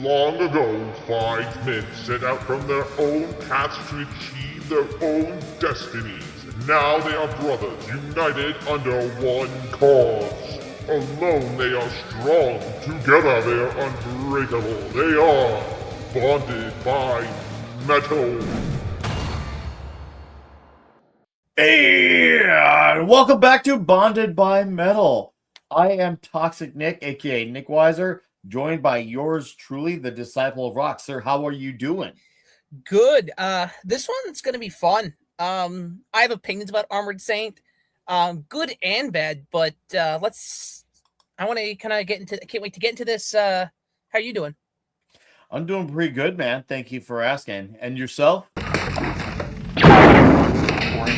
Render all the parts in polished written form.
Long ago, 5 men set out from their own paths to achieve their own destinies. Now they are brothers, united under one cause. Alone they are strong, together they are unbreakable. They are bonded by metal. And welcome back to Bonded by Metal. I am Toxic Nick, aka Nick Weiser, joined by yours truly, the Disciple of Rock. Sir, how are you doing? Good. This one's gonna be fun. I have opinions about Armored Saint, good and bad. But let's. I want to kind of get into. Can't wait to get into this. How are you doing? I'm doing pretty good, man. Thank you for asking. And yourself? Boring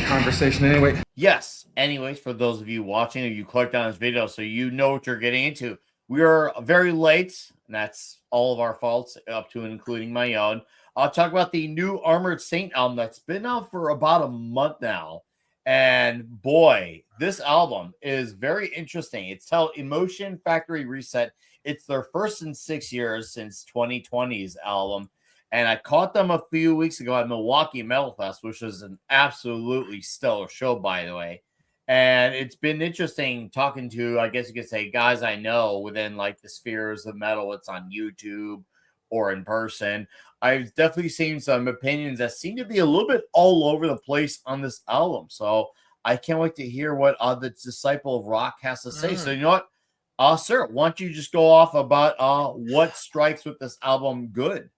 conversation anyway. Yes. Anyways, for those of you watching, you clicked on this video, so you know what you're getting into. We are very late, and that's all of our faults, up to and including my own. I'll talk about the new Armored Saint album that's been out for about a month now. And boy, this album is very interesting. It's titled Emotion Factory Reset. It's their first in 6 years since 2020's album. And I caught them a few weeks ago at Milwaukee Metal Fest, which was an absolutely stellar show, by the way. And it's been interesting talking to, I guess you could say, guys I know within like the spheres of metal. It's on YouTube or in person. I've definitely seen some opinions that seem to be a little bit all over the place on this album. So I can't wait to hear what the Disciple of Rock has to say. So you know what? Sir, why don't you just go off about what strikes with this album good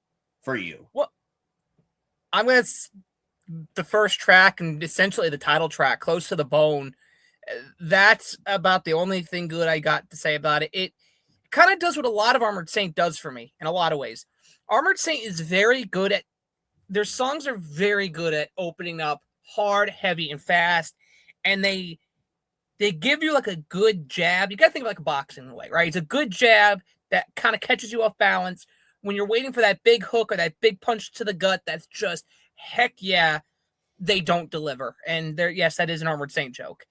for you? Well, I'm gonna the first track and essentially the title track, Close to the Bone. That's about the only thing good I got to say about it. It kind of does what a lot of Armored Saint does for me in a lot of ways. Armored Saint is very good at, their songs are very good at opening up hard, heavy, and fast, and they give you like a good jab. You got to think of like a boxing in a way, right? It's a good jab that kind of catches you off balance when you're waiting for that big hook or that big punch to the gut. That's just, heck yeah, they don't deliver. And there, yes, that is an Armored Saint joke.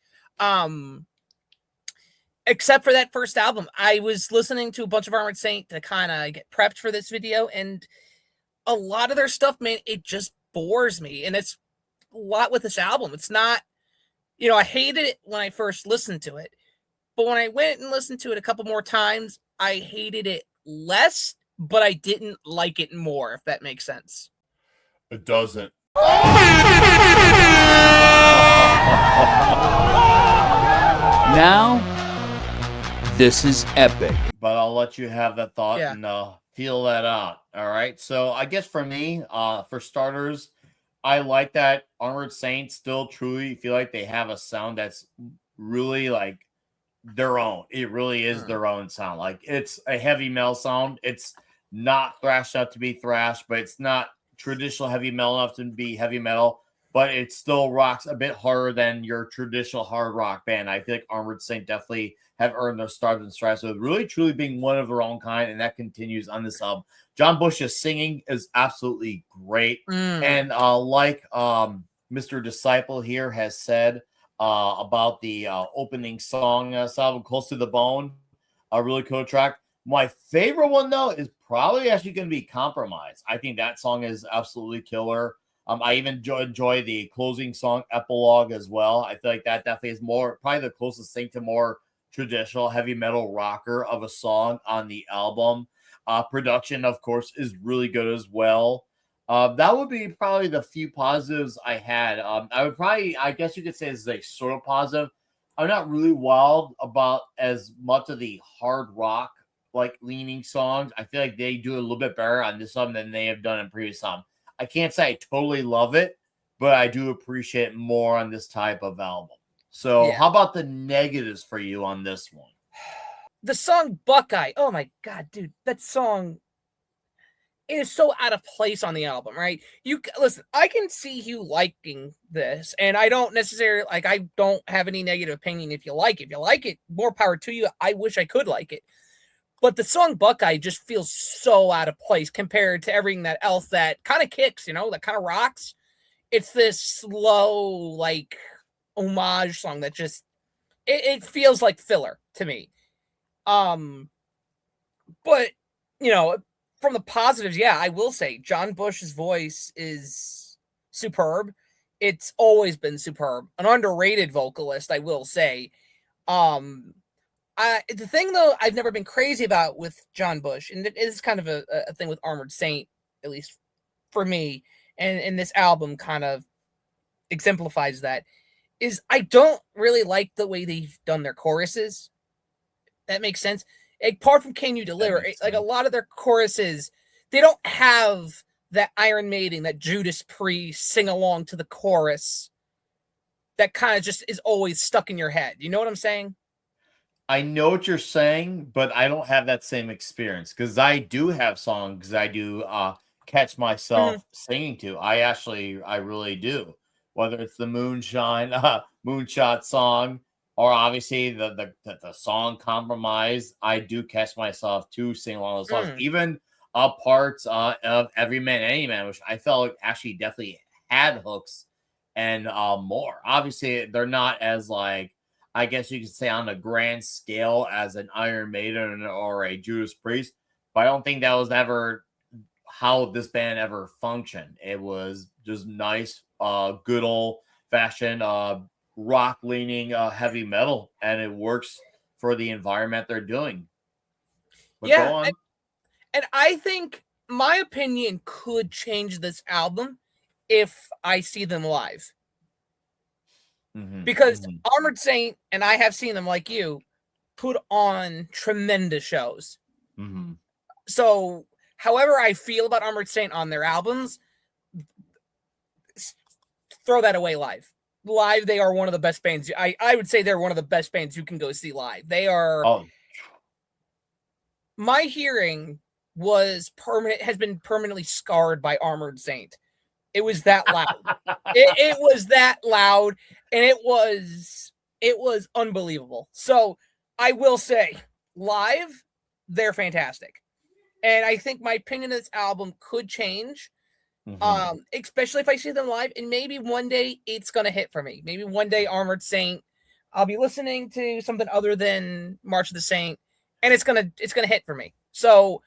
Except for that first album, I was listening to a bunch of Armored Saint to kind of get prepped for this video, and a lot of their stuff, man, it just bores me. And it's a lot with this album. It's not, I hated it when I first listened to it, but when I went and listened to it a couple more times, I hated it less, but I didn't like it more, if that makes sense. It doesn't. Now, this is epic. But I'll let you have that thought Yeah. and feel that out. All right. So I guess for me, for starters, I like that Armored Saints still truly feel like they have a sound that's really like their own. It really is their own sound. Like it's a heavy metal sound. It's not thrashed out to be thrashed, but it's not traditional heavy metal enough to be heavy metal. But it still rocks a bit harder than your traditional hard rock band. I feel like Armored Saint definitely have earned their stars and stripes with really truly being one of their own kind, and that continues on this album. John Bush's singing is absolutely great. And like Mr. Disciple here has said about the opening song, album, Close to the Bone, a really cool track. My favorite one, though, is probably actually going to be Compromise. I think that song is absolutely killer. I even enjoy the closing song, Epilogue, as well. I feel like that definitely is probably the closest thing to more traditional heavy metal rocker of a song on the album. Production, of course, is really good as well. That would be probably the few positives I had. I guess you could say it's like sort of positive. I'm not really wild about as much of the hard rock like leaning songs. I feel like they do a little bit better on this album than they have done in previous albums. I can't say I totally love it, but I do appreciate it more on this type of album. So how about the negatives for you on this one? The song Buckeye. Oh my God, dude, that song is so out of place on the album, right? You listen, I can see you liking this, and I don't necessarily I don't have any negative opinion if you like it. If you like it, more power to you. I wish I could like it. But the song Buckeye just feels so out of place compared to everything else that kind of kicks, that kind of rocks. It's this slow, like, homage song that just, it feels like filler to me. But, from the positives, yeah, I will say John Bush's voice is superb. It's always been superb. An underrated vocalist, I will say. The thing though I've never been crazy about with John Bush, and it is kind of a thing with Armored Saint, at least for me, and this album kind of exemplifies that, is I don't really like the way they've done their choruses. That makes sense. Apart from Can You Deliver, like a lot of their choruses, they don't have that Iron Maiden, that Judas Priest sing along to the chorus that kind of just is always stuck in your head. You know what I'm saying? I know what you're saying, but I don't have that same experience because I do have songs I do catch myself singing to. I really do. Whether it's the Moonshot song, or obviously the song Compromise, I do catch myself to sing along those songs. Even parts of Every Man, Any Man, which I felt actually definitely had hooks and more. Obviously, they're not as like, I guess you could say on a grand scale as an Iron Maiden or a Judas Priest, but I don't think that was ever how this band ever functioned. It was just nice, good old fashioned rock leaning heavy metal, and it works for the environment they're doing. But yeah, go on. And I think my opinion could change this album if I see them live. Because Armored Saint, and I have seen them like you, put on tremendous shows. So, however I feel about Armored Saint on their albums, throw that away live. Live, they are one of the best bands. I would say they're one of the best bands you can go see live. They are. Oh. My hearing has been permanently scarred by Armored Saint. It was that loud. it was that loud, and it was unbelievable. So I will say, live, they're fantastic. And I think my opinion of this album could change. Especially if I see them live, and maybe one day it's gonna hit for me. Maybe one day Armored Saint, I'll be listening to something other than March of the Saint, and it's gonna hit for me. So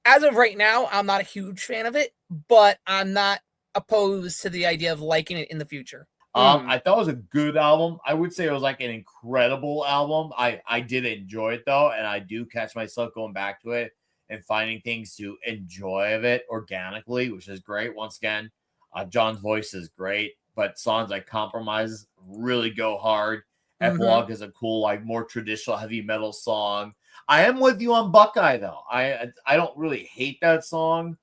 as of right now, I'm not a huge fan of it, but I'm not opposed to the idea of liking it in the future. I thought it was a good album. I would say it was like an incredible album. I did enjoy it though, and I do catch myself going back to it and finding things to enjoy of it organically, which is great. Once again, John's voice is great, but songs like Compromise really go hard. Epilogue is a cool, like more traditional heavy metal song. I am with you on Buckeye though. I don't really hate that song,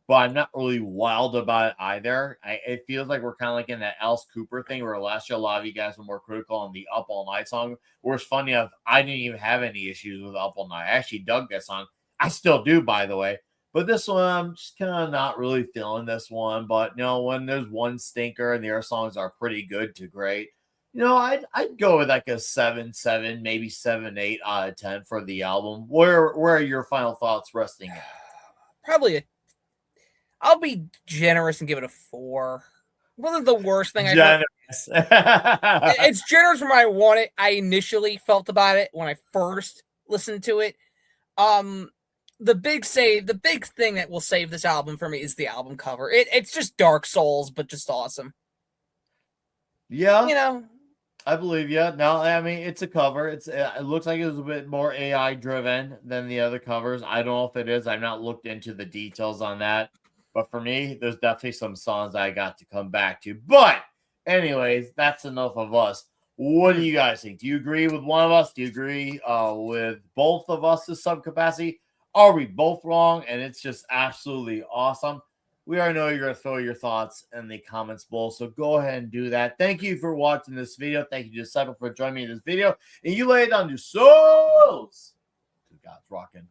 but I'm not really wild about it either. It feels like we're kind of like in that Alice Cooper thing where last year a lot of you guys were more critical on the Up All Night song. Whereas funny enough, I didn't even have any issues with Up All Night. I actually dug that song. I still do, by the way. But this one, I'm just kind of not really feeling this one. But, you know, when there's one stinker and the other songs are pretty good to great, you know, I'd go with like a 7.7, maybe 7.8 out of 10 for the album. Where are your final thoughts resting at? Probably I'll be generous and give it a 4. Wasn't the worst thing I heard. It's generous from I want it. I initially felt about it when I first listened to it. The big thing that will save this album for me is the album cover. It's just Dark Souls, but just awesome. Yeah, you know, I believe you. No, I mean it's a cover. It looks like it was a bit more AI driven than the other covers. I don't know if it is. I've not looked into the details on that. But for me, there's definitely some songs I got to come back to. But anyways, that's enough of us. What do you guys think? Do you agree with one of us? Do you agree with both of us to some capacity? Are we both wrong? And it's just absolutely awesome. We already know you're going to throw your thoughts in the comments below. So go ahead and do that. Thank you for watching this video. Thank you, Disciple, for joining me in this video. And you lay it down to souls. God's rocking.